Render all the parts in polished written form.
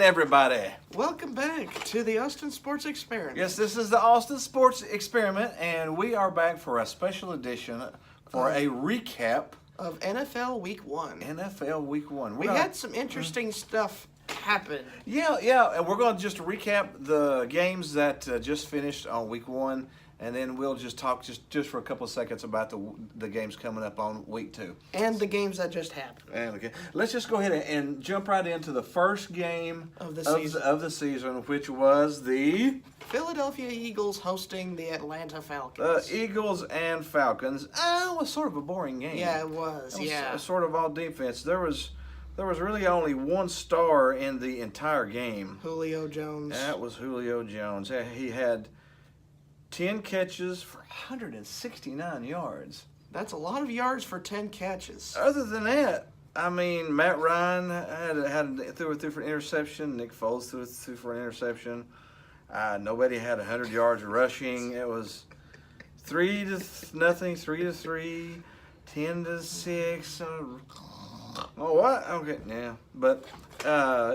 everybody. Welcome back to the Austin Sports Experiment. Yes, this is the Austin Sports Experiment, and we are back for a special edition for a recap of NFL Week 1. NFL Week 1. We had some interesting stuff happen. Yeah, and we're going to just recap the games that just finished on Week 1, and then we'll just talk just for a couple of seconds about the games coming up on Week 2. And the games that just happened. And okay, let's just go ahead and jump right into the first game of the season, which was the Philadelphia Eagles hosting the Atlanta Falcons. Eagles and Falcons. It was sort of a boring game. Yeah, it was. Sort of all defense. There was really only one star in the entire game. Julio Jones. That was Julio Jones. He had 10 catches for 169 yards. That's a lot of yards for 10 catches. Other than that, I mean, Matt Ryan threw for an interception. Nick Foles threw for an interception. Nobody had 100 yards rushing. It was 3-0, 3-3, 10-6. Oh, what? Okay, yeah. But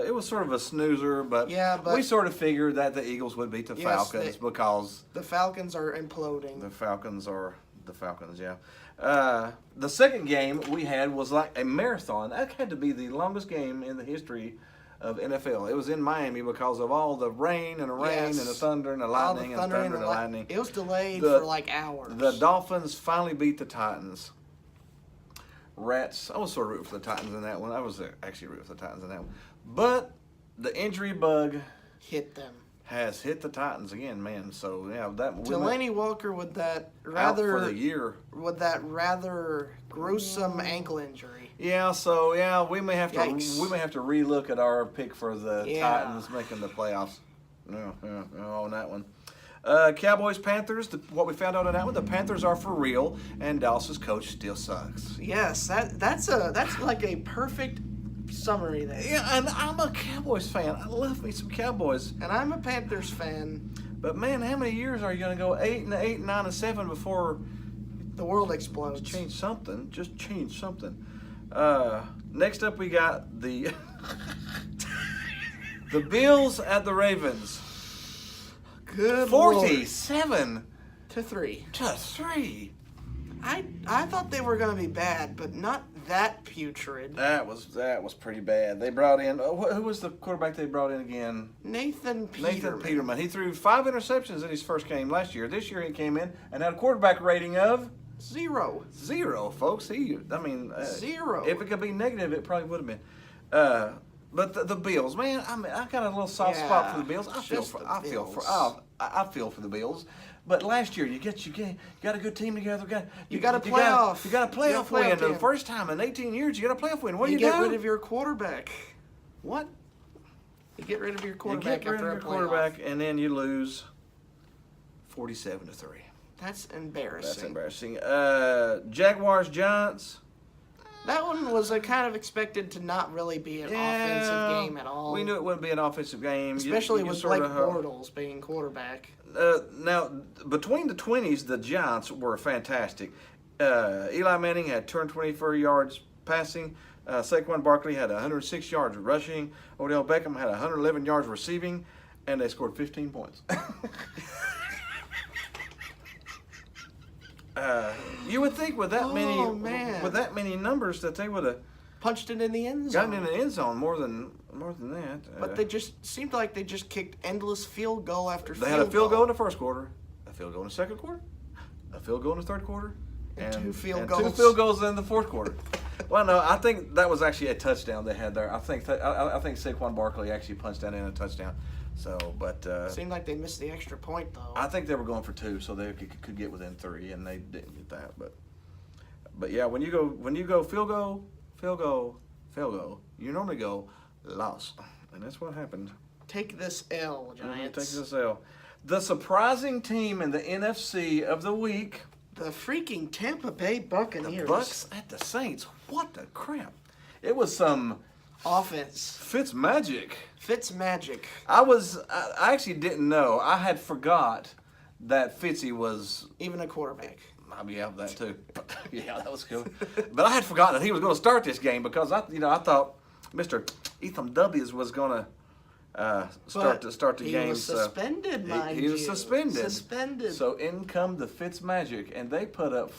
it was sort of a snoozer, but we sort of figured that the Eagles would beat the Falcons because the Falcons are imploding. The Falcons, yeah. The second game we had was like a marathon. That had to be the longest game in the history of NFL. It was in Miami because of all the rain and the thunder and the lightning and the thunder and the lightning. It was delayed for like hours. The Dolphins finally beat the Titans. Rats. I was sort of rooting for the Titans in that one. I was actually rooting for the Titans in that one. But the injury bug hit them. Has hit the Titans again, man. So yeah, Delaney Walker with that rather out for the year with that rather gruesome ankle injury. Yeah, so yeah, we may have to relook at our pick for the Titans making the playoffs. On that one. Cowboys Panthers. What we found out on that one, the Panthers are for real, and Dallas's coach still sucks. Yes, that's like a perfect summary there. Yeah, and I'm a Cowboys fan. I love me some Cowboys, and I'm a Panthers fan. But man, how many years are you going to go 8-8, 9-7 before the world explodes? Change something. Just change something. Next up, we got the the Bills at the Ravens. Good 47-3. To 3. I thought they were going to be bad, but not that putrid. That was pretty bad. They brought in who was the quarterback they brought in again? Nathan Peterman. He threw 5 interceptions in his first game last year. This year he came in and had a quarterback rating of 0. 0, folks. 0. If it could be negative, it probably would have been. But the Bills, man, I got a little soft spot for the Bills. I feel for the Bills. But last year, you got a good team together. You got a playoff. You got a playoff win. The first time in 18 years, you got a playoff win. What do you do? You get rid of your quarterback. What? You get rid of your quarterback after a playoff. And then you lose 47-3. That's embarrassing. Jaguars Giants. That one was kind of expected to not really be an offensive game at all. We knew it wouldn't be an offensive game. Especially with Blake Bortles being quarterback. Now, between the 20s, the Giants were fantastic. Eli Manning had 224 yards passing. Saquon Barkley had 106 yards rushing. Odell Beckham had 111 yards receiving. And they scored 15 points. You would think with that many numbers that they would have punched it in the end zone. Gotten in the end zone more than that. But they just seemed like they just kicked endless field goal after field goal. They had a field goal in the first quarter, a field goal in the second quarter, a field goal in the third quarter, and 2 field and goals. 2 field goals in the fourth quarter. Well, no, I think that was actually a touchdown they had there. I think Saquon Barkley actually punched that in a touchdown. So, but seemed like they missed the extra point though. I think they were going for 2, so they could get within 3, and they didn't get that. But yeah, when you go field goal, you normally go loss, and that's what happened. Take this L, Giants. Take this L. The surprising team in the NFC of the week. The freaking Tampa Bay Buccaneers. The Bucks at the Saints. What the crap? It was some offense. Fitzmagic. I actually didn't know. I had forgot that Fitzy was even a quarterback. Yeah, that too. Yeah, that was cool. But I had forgotten that he was going to start this game because I thought Mr. Ethan W's was going to start the he game. was suspended, mind he was you. suspended. Suspended. So in come the Fitz Magic, and they put up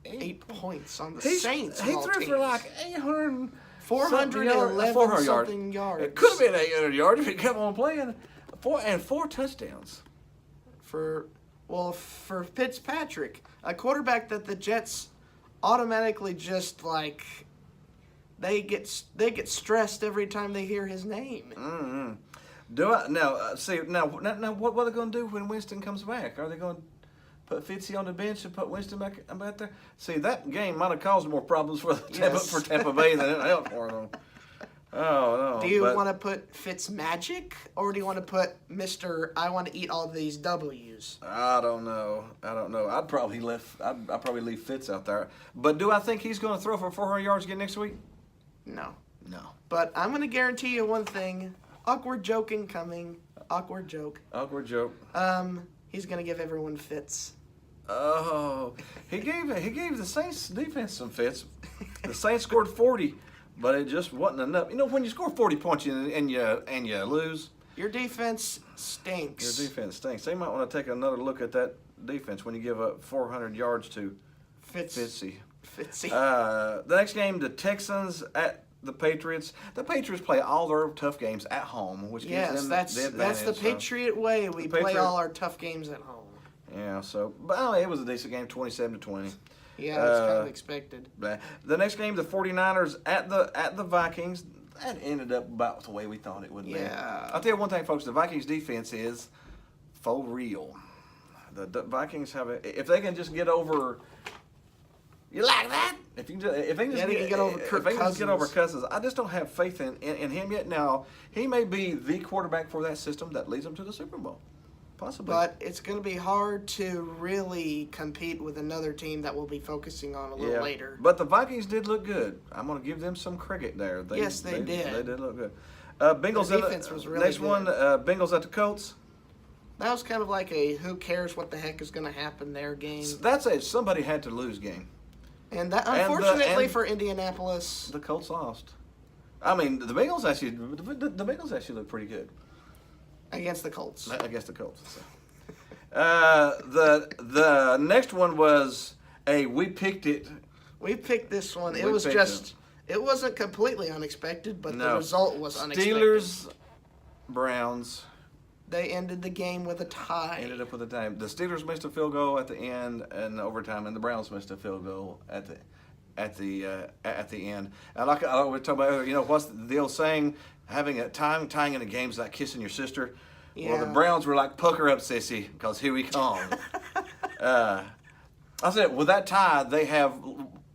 8 points on the He Saints. He of all threw teams. for like 800. 411 something yards. It could have been 800 yards if he kept on playing. Four touchdowns. For Fitzpatrick, a quarterback that the Jets automatically just like they get stressed every time they hear his name. Mm-hmm. Do I now? See now what are they going to do when Winston comes back? Are they going to put Fitzy on the bench and put Winston back there? See, that game might have caused more problems for Tampa Bay than it helped for them. Oh no! Do you want to put Fitzmagic, or do you want to put Mr. I want to eat all these W's? I don't know. I'd probably leave Fitz out there. But do I think he's going to throw for 400 yards again next week? No. No. But I'm going to guarantee you one thing. Awkward joke incoming. Awkward joke. Awkward joke. He's going to give everyone fits. Oh, he gave the Saints defense some fits. The Saints scored 40, but it just wasn't enough. You know, when you score 40 points and you lose, your defense stinks. Your defense stinks. They might want to take another look at that defense when you give up 400 yards to Fitzy. The next game, the Texans at the Patriots. The Patriots play all their tough games at home, which gives them the advantage. That's the Patriot way. We play all our tough games at home. Yeah, but it was a decent game, 27-20. Yeah, it's kind of expected. The next game, the 49ers at the Vikings. That ended up about the way we thought it would be. Yeah. I'll tell you one thing, folks. The Vikings defense is for real. The Vikings if they can just get over. You like that? If they can just get over Cousins, I just don't have faith in him yet. Now he may be the quarterback for that system that leads them to the Super Bowl. Possibly. But it's going to be hard to really compete with another team that we'll be focusing on a little later. But the Vikings did look good. I'm going to give them some credit there. Yes, they did. They did look good. Bengals the defense was really next good. one, Bengals at the Colts. That was kind of like a who cares what the heck is going to happen there game. That's a somebody had to lose game. And that, unfortunately for Indianapolis, the Colts lost. I mean, the Bengals actually looked pretty good. Against the Colts. Against the Colts. So. The next one was we picked it. We picked this one. It wasn't completely unexpected, but the result was unexpected. Steelers, Browns. They ended the game with a tie. Ended up with a tie. The Steelers missed a field goal at the end and overtime, and the Browns missed a field goal at the end. And like I was talking about, what's the old saying? Having a tying in a game is like kissing your sister. Yeah. Well, the Browns were like, pucker up, sissy, because here we come. I said, with that tie, they have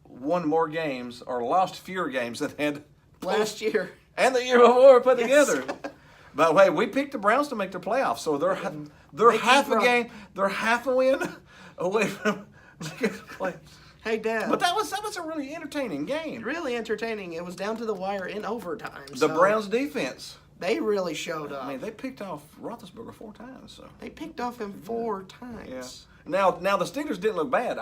won more games or lost fewer games than they had last year and the year before put together. But wait, we picked the Browns to make the playoffs, so they're half a game, they're half a win away from making the playoffs. Hey, Dad. But that was a really entertaining game. Really entertaining. It was down to the wire in overtime. The Browns defense. They really showed up. I mean, they picked off Roethlisberger 4 times. So they picked off him 4 times. Yeah. Now the Steelers didn't look bad.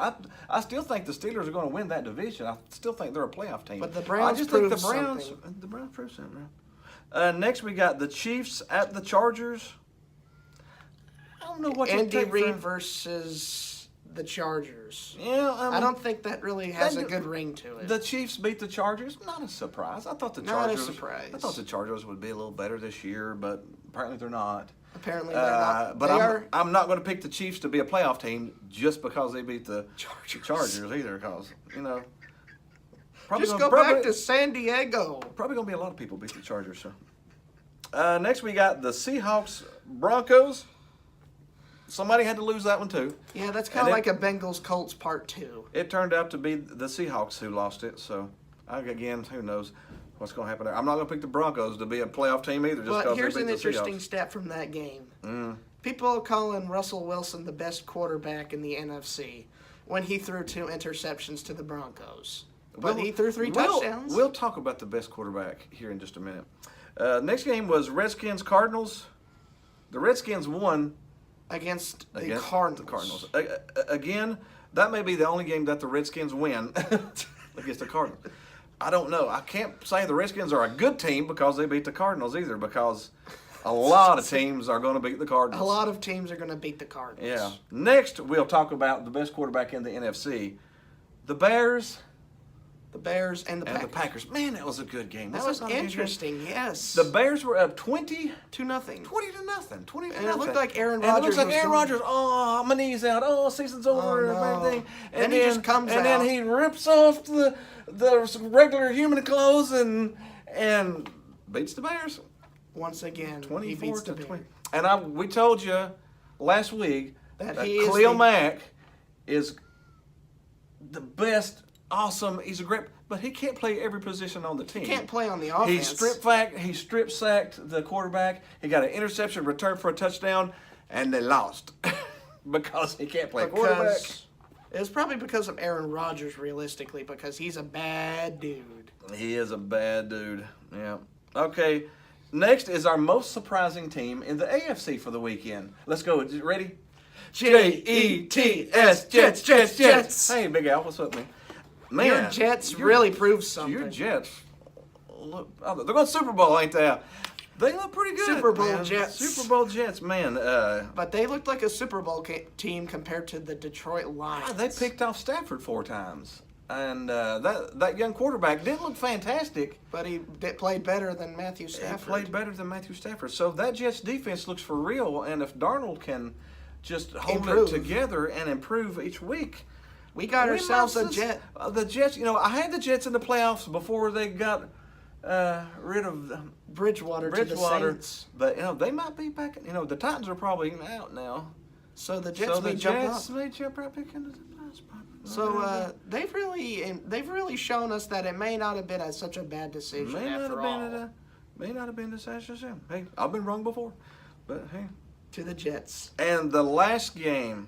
I still think the Steelers are going to win that division. I still think they're a playoff team. But the Browns proved something. The Browns proved something. Next, we got the Chiefs at the Chargers. I don't know what Andy Reid versus the Chargers. Yeah, I don't think that really has a good ring to it. The Chiefs beat the Chargers. Not a surprise. I thought the Chargers would be a little better this year, but apparently they're not. Apparently they're not. But I'm not going to pick the Chiefs to be a playoff team just because they beat the Chargers either. Because just go back to San Diego. Probably going to be a lot of people beat the Chargers. So next we got the Seahawks Broncos. Somebody had to lose that one too. Yeah, that's kind of like a Bengals Colts Part 2. It turned out to be the Seahawks who lost it. So again, who knows what's going to happen there. I'm not going to pick the Broncos to be a playoff team either. But here's an interesting stat from that game. People are calling Russell Wilson the best quarterback in the NFC when he threw 2 interceptions to the Broncos. But he threw 3 touchdowns. We'll talk about the best quarterback here in just a minute. Next game was Redskins-Cardinals. The Redskins won against the Cardinals. Again, that may be the only game that the Redskins win against the Cardinals. I don't know. I can't say the Redskins are a good team because they beat the Cardinals either, because a lot of teams are going to beat the Cardinals. A lot of teams are going to beat the Cardinals. Yeah. Next, we'll talk about the best quarterback in the NFC, the Bears. The Bears and the And Packers. the Packers. Man, that was a good game. That This was is not a good game. interesting, yes. The Bears were up 20 2-0. 20 to nothing. 20 to And it nothing. looked like Aaron And it looks Rodgers like was Aaron going- Rodgers. Oh, my knee's out. Oh, season's over and no. everything. Then he just comes and out. then he rips off the regular human clothes and beats the Bears. Once again, he 24 beats to the 20. Bears. And we told you last week That that he is Khalil the- Mack is the best. Awesome. He's a great, but he can't play every position on the team. He can't play on the He offense. strip sacked the quarterback. He got an interception, returned for a touchdown, and they lost because he can't play quarterback. Because it was probably because of Aaron Rodgers, realistically, because he's a bad dude. He is a bad dude. Yeah. Okay. Next is our most surprising team in the AFC for the weekend. Let's go. Ready? Jets, Jets, Jets, Jets. Hey, Big Al, what's up, man? Man, Your Jets really proved something. Your Jets, look, they're going to Super Bowl, ain't they? They look pretty good. Super Bowl man. Jets. Super Bowl Jets, man. But they looked like a Super Bowl team compared to the Detroit Lions. They picked off Stafford 4 times. And that young quarterback didn't look fantastic. But he played better than Matthew He Stafford. played better than Matthew Stafford. So that Jets defense looks for real. And if Darnold can just hold Improve. it together and improve each week, We got ourselves a might Jet. The Jets, I had the Jets in the playoffs before they got rid of Bridgewater to the Bridgewater. Saints. But, they might be back. The Titans are probably out now. So the Jets So the may jump Jets up. may jump right back into the playoffs. So they've really shown us that it may not have been such a bad decision may not after have all. been may not have been disastrous. Hey, I've been wrong before, but hey. To the Jets. And the last game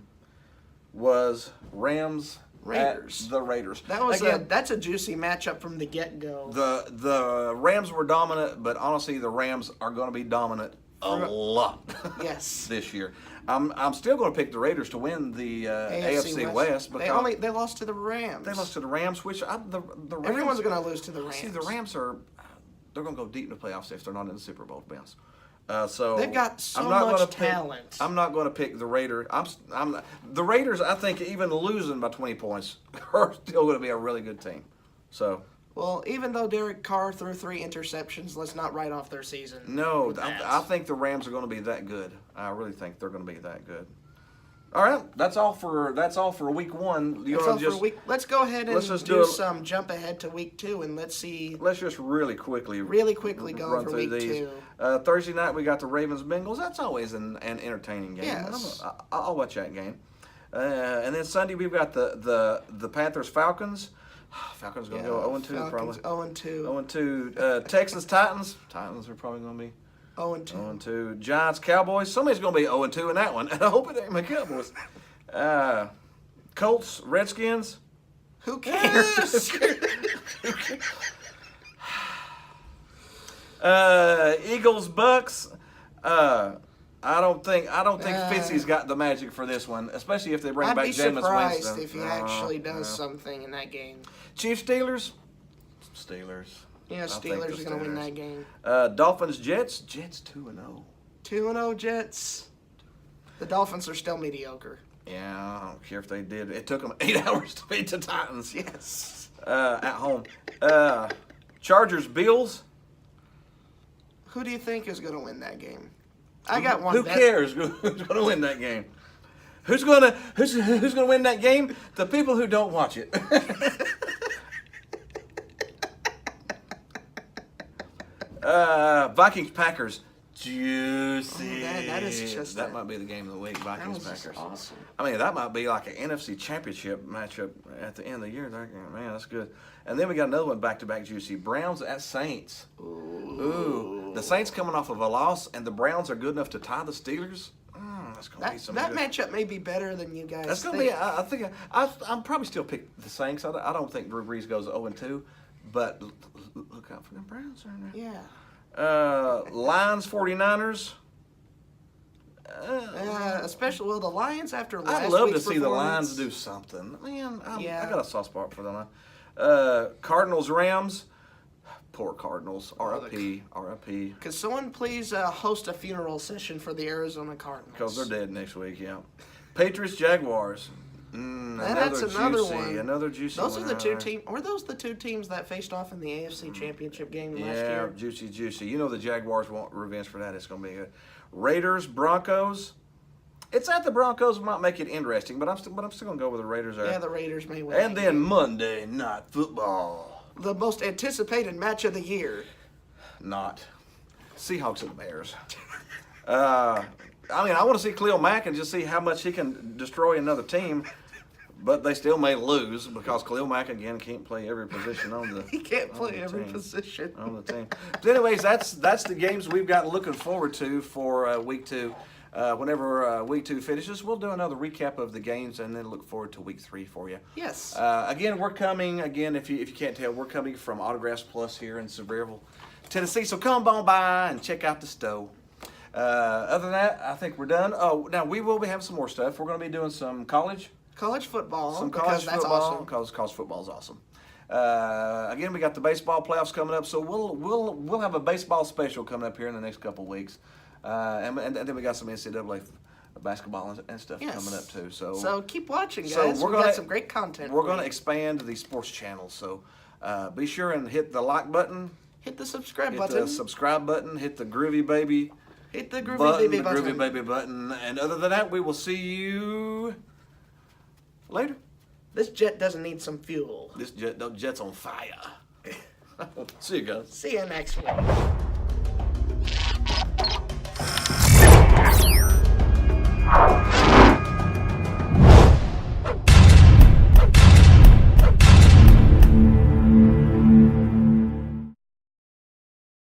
was Rams Raiders. at the Raiders. That's a juicy matchup from the get-go. The Rams were dominant, but honestly, the Rams are going to be dominant a lot. Yes. This year. I'm still going to pick the Raiders to win the AFC West because they lost to the Rams. they lost to the Rams, which the Rams, Everyone's going to lose to the Rams. See, the Rams they're going to go deep in the playoffs if they're not in the Super Bowl, to be honest. So They've got so I'm not much gonna talent. I'm not going to pick the Raiders. The Raiders. I think even losing by 20 points are still going to be a really good team. So Well, even though Derek Carr threw 3 interceptions, let's not write off their season. no, with that. I think the Rams are going to be that good. I really think they're going to be that good. All right, that's all for week 1. You That's wanna all for just week. Let's go ahead and let's just do do some jump ahead to week 2, and let's see. let's just really quickly go run over through week these. 2. Thursday night we got the Ravens Bengals. That's always an entertaining game. Yes. I'll watch that game. And then Sunday we've got the Panthers Falcons. Falcons gonna go 0-2 probably. 0-2. 0-2. Texans Titans. Titans are probably gonna be 0-2. 0-2. Giants Cowboys. Somebody's gonna be 0-2 in that one. And I hope it ain't my Cowboys. Colts Redskins. Who cares? Eagles Bucks. I don't think Fitzy's got the magic for this one, especially if they bring I'd back be Jameis surprised Winston. if he actually does something in that game. Chiefs Steelers. Steelers. Yeah, I think Steelers the are going to win Steelers. that game. Dolphins Jets. Jets 2-0. 2-0 Jets. The Dolphins are still mediocre. Yeah, I don't care if they did. It took them 8 hours to beat the Titans. Yes. At home. Chargers Bills. Who do you think is going to win that game? I got one. Who cares who's going to win that game? Who's going to win that game? The people who don't watch it. Vikings Packers. Juicy. That is just that might be the game of the week. That Vikings was just Packers. awesome. I mean, that might be like an NFC Championship matchup at the end of the year. Man, that's good. And then we got another one back-to-back juicy. Browns at Saints. Ooh. The Saints coming off of a loss, and the Browns are good enough to tie the Steelers. That's going to be some That good. matchup may be better than you guys That's think. going to be. I think I'm probably still pick the Saints. I don't think Drew Brees goes 0-2, but look out for the Browns. Yeah. Lions 49ers. Especially the Lions after last I'd love to week's see the Lions performance. do something. Man, I Yeah. got a soft spot for them. Cardinals Rams. Poor Cardinals. R.I.P. R.I.P. Could someone please host a funeral session for the Arizona Cardinals? Because they're dead next week. Yeah. Patriots Jaguars. That's another juicy, one. Another juicy. Those one are the right two there. teams. Were those the two teams that faced off in the AFC Championship game last Yeah, year? juicy. You know the Jaguars want revenge for that. It's going to be good. Raiders, Broncos. It's at the Broncos. Might make it interesting, but I'm still going to go with the Raiders there. Yeah, the Raiders may win. And then Monday Night Football. the most anticipated match of the year. Not. Seahawks and the Bears. I want to see Khalil Mack and just see how much he can destroy another team. But they still may lose because Khalil Mack, again, can't play every position on the He can't on play the every team. position. On the team. But anyways, that's the games we've got looking forward to for week 2. Whenever week 2 finishes, we'll do another recap of the games and then look forward to week 3 for you. Yes. Again, we're coming. Again, if you can't tell, we're coming from Autographs Plus here in Sevierville, Tennessee. So come on by and check out the store. Other than that, I think we're done. Oh, now we will be having some more stuff. We're going to be doing some college football. some because college that's football awesome. because college football is awesome. Again, we got the baseball playoffs coming up, so we'll have a baseball special coming up here in the next couple of weeks, and then we got some NCAA basketball and stuff Yes. coming up too. So keep watching, guys. So We've got some great content. We're for going to you. expand the sports channel, so be sure and hit the like button, Hit the subscribe hit button. the subscribe button, hit the groovy baby Hit the groovy button, baby the button. groovy baby button, and other than that, we will see you later. This jet doesn't need some fuel. This jet's on fire. See you guys. See you next week.